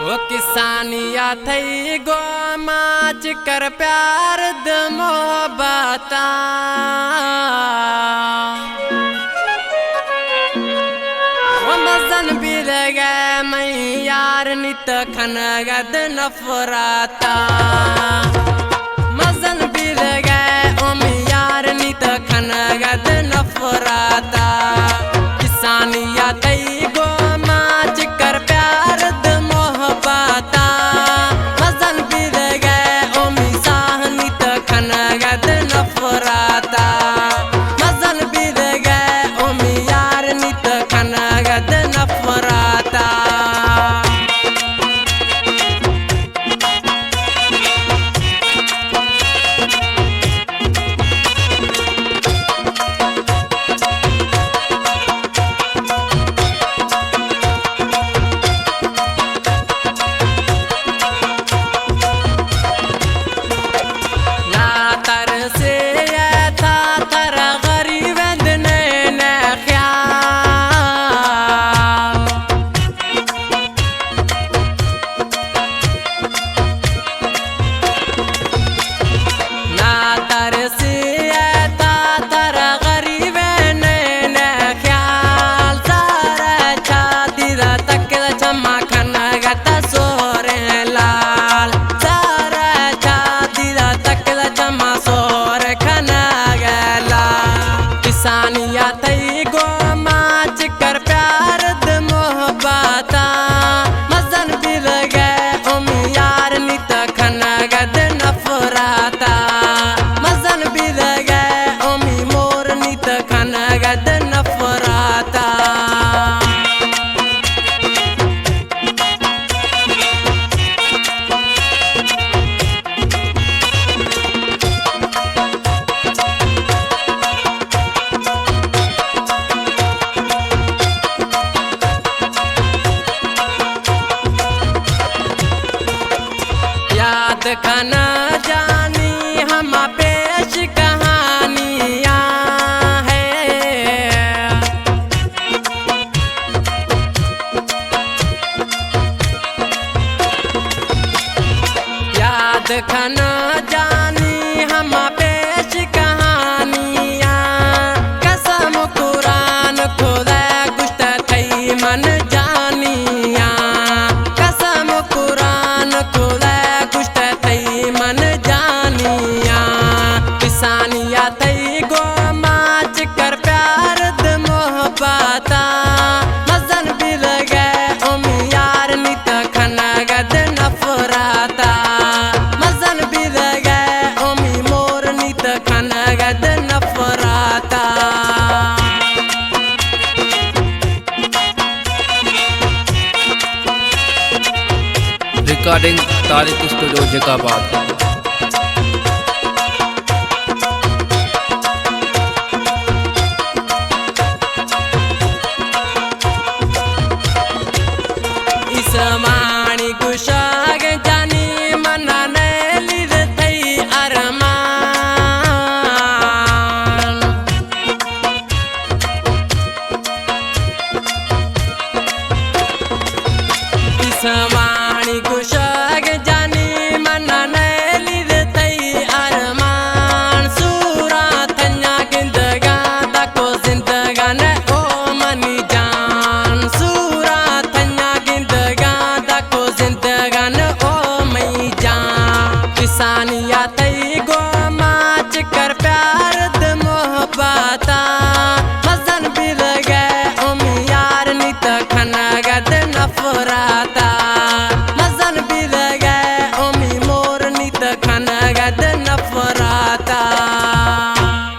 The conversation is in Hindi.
वो किसानिया थई गो माच कर प्यार द मोहब्बता वो मजन भी लगे मैं यार नित खनगद नफराता मजन भी लगे ओम यार नित खनगद नफराता किसानिया थई गो माच कर प्यार द मोहब्बता मजन भी लगे ओम साह नित खनगद नफराता मजन भी लगे ओम यार नित खनगद नफराता किसानिया थई गो माच कर प्यार द मोहब्बता मजन भी लगे ओम यार नित खनगद नफराता मजन भी लगे ओम मोर नित खनगद नफराता खाना जानी हम पेश कहानियाँ है याद खाना जानी हम पेश कहानियाँ कसम कुरान खुदा गुश्त थई मन जानिया कसम कुरान खुदा मन जानिया किसानिया थई गो माच कर प्यार द मोहब्बता मजन भी लगे ओम यार नित खनगद नफराता मजन भी लगे ओम मोर नित खनगद नफराता रिकॉर्डिंग तारिक स्टूडियो जकाबाद। इसमानी गुशाग जानी मना लिद थई अरमान इसमानी गुशाग जानी मना लिद थई अरमान सूरा थन्या गिंदगा तको जिंदगान ओ मनी जान सूरा थन्या गिंदगा तको जिंदगान ओ मई जान किसानिया